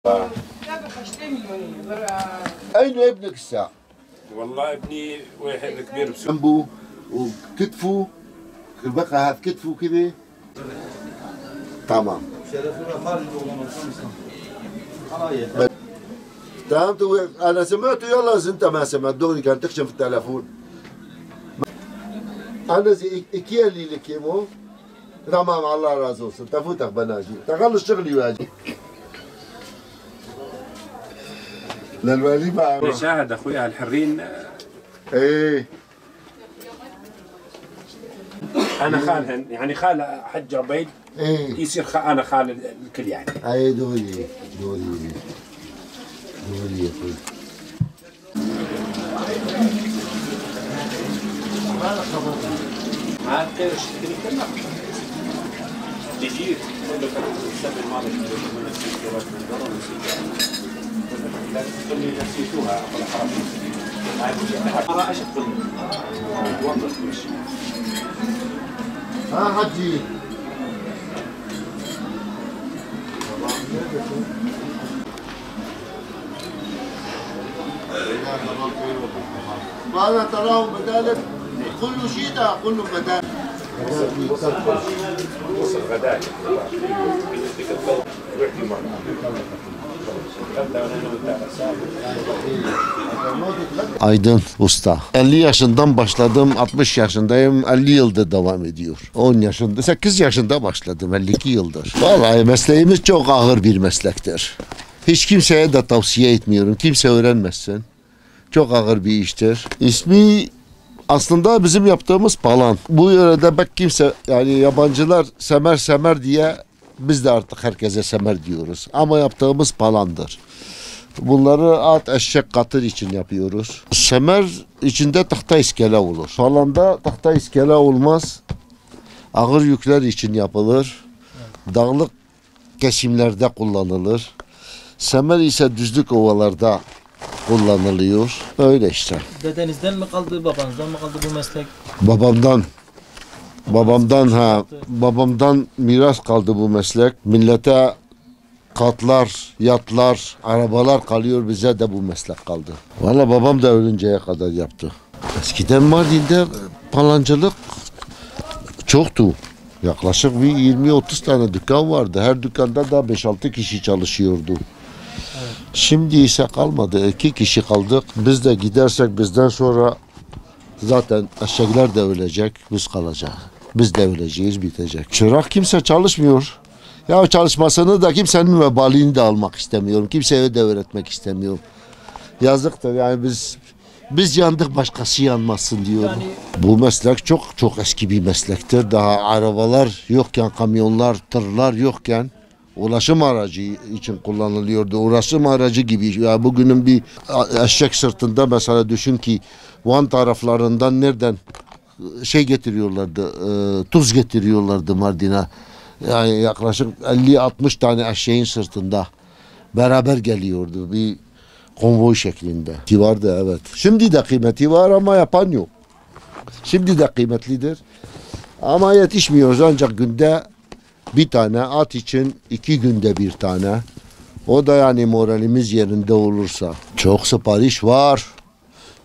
أين ابنك الساعة؟ والله ابني واحد كبير بسوق جنبه وكتفه بقى هات كتفه كده تمام تمام انا سمعته يلا انت ما سمعت دغري كان تخشم في التليفون انا زي اكيالي لك يمو تمام الله razı olsun تفوتك بناجي تخلص شغلي واجي للوالي بقى شاهد اخويا الحرين ايه انا خالهن يعني خال حج عبيد ايه يصير انا خال الكل يعني اي دولي دولي دولي يا اخوي ما تقدرش تتكلم تجي كل السبب الماضي من السيارات من برا تقول لي نسيتوها على حرام انا اشد توظف مش ها حجي ماذا تراهم بدالك كل شيء ده كله بدال وصل غداك Aydın Usta. 50 yaşından başladım, 60 yaşındayım, 50 yıldır devam ediyor. 10 yaşında, 8 yaşında başladım, 52 yıldır. Vallahi mesleğimiz çok ağır bir meslektir. Hiç kimseye de tavsiye etmiyorum, kimse öğrenmesin. Çok ağır bir iştir. İsmi aslında bizim yaptığımız palan. Bu yörede bak kimse yani yabancılar semer semer diye biz de artık herkese semer diyoruz. Ama yaptığımız palandır. Bunları at, eşek, katır için yapıyoruz. Semer içinde tahta iskele olur. Palanda tahta iskele olmaz. Ağır yükler için yapılır. Dağlık kesimlerde kullanılır. Semer ise düzlük ovalarda kullanılıyor. Öyle işte. Dedenizden mi kaldı, babanızdan mı kaldı bu meslek? Babamdan miras kaldı bu meslek. Millete katlar, yatlar, arabalar kalıyor, bize de bu meslek kaldı. Valla babam da ölünceye kadar yaptı. Eskiden Mardin'de palancılık çoktu. Yaklaşık bir 20-30 tane dükkan vardı. Her dükkanda da 5-6 kişi çalışıyordu. Evet. Şimdi ise kalmadı. 2 kişi kaldık. Biz de gidersek bizden sonra zaten eşekler de ölecek, biz kalacağız. Biz de öleceğiz, bitecek. Çırak kimse çalışmıyor. Ya çalışmasını da kimsenin vebalini de almak istemiyorum. Kimseye de öğretmek istemiyorum. Yazıktır yani biz yandık başkası yanmasın diyorum. Yani... Bu meslek çok eski bir meslektir. Daha arabalar yokken, kamyonlar, tırlar yokken ulaşım aracı için kullanılıyordu. Ulaşım aracı gibi. Ya bugünün bir eşek sırtında mesela düşün ki Van taraflarından nereden getiriyorlardı, tuz getiriyorlardı Mardin'e. Yani yaklaşık 50-60 tane eşeğin sırtında beraber geliyordu bir konvoy şeklinde. Vardı evet. Şimdi de kıymeti var ama yapan yok. Şimdi de kıymetlidir. Ama yetişmiyoruz ancak günde bir tane at için 2 günde bir tane. O da yani moralimiz yerinde olursa. Çok sipariş var.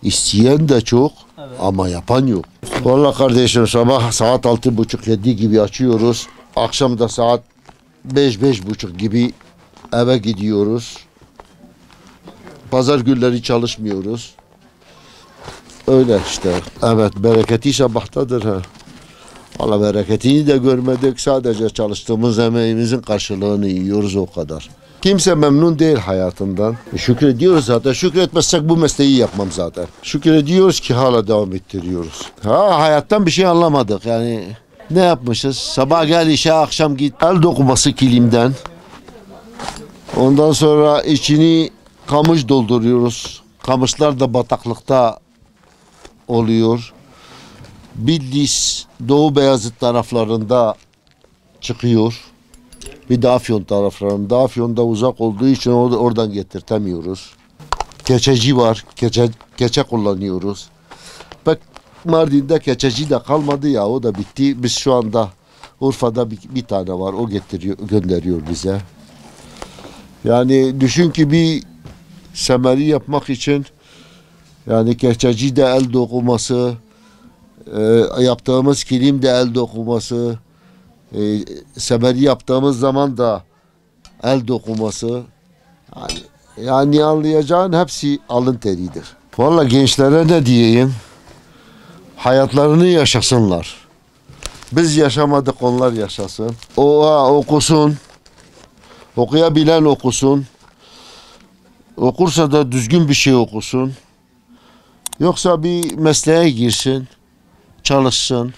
İsteyen de çok evet. Ama yapan yok. Vallahi kardeşim sabah saat 6.30-7 gibi açıyoruz. Akşam da saat 5-5.30 gibi eve gidiyoruz. Pazar günleri çalışmıyoruz. Öyle işte. Evet bereketi sabahtadır. Ha. Valla bereketini de görmedik. Sadece çalıştığımız emeğimizin karşılığını yiyoruz o kadar. Kimse memnun değil hayatından. Şükrediyoruz zaten. Şükretmezsek bu mesleği yapmam zaten. Şükrediyoruz ki hala devam ettiriyoruz. Hayattan bir şey anlamadık yani. Ne yapmışız? Sabah gel işe, akşam git. El dokuması kilimden. Ondan sonra içini kamış dolduruyoruz. Kamışlar da bataklıkta oluyor. Bitlis, Doğu Beyazıt taraflarında çıkıyor. Bir de Afyon taraflarında. Afyon'da uzak olduğu için oradan getirtemiyoruz. Keçeci var. Keçe kullanıyoruz. Bak Mardin'de keçeci de kalmadı ya, o da bitti. Biz şu anda Urfa'da bir tane var, o gönderiyor bize. Yani düşün ki bir semeri yapmak için yani kehçeci de el dokuması, yaptığımız kilim de el dokuması, semeri yaptığımız zaman da el dokuması. Yani anlayacağın hepsi alın teridir. Vallahi gençlere ne diyeyim? Hayatlarını yaşasınlar. Biz yaşamadık, onlar yaşasın. O okusun. Okuyabilen okusun. Okursa da düzgün bir şey okusun. Yoksa bir mesleğe girsin. Çalışsın.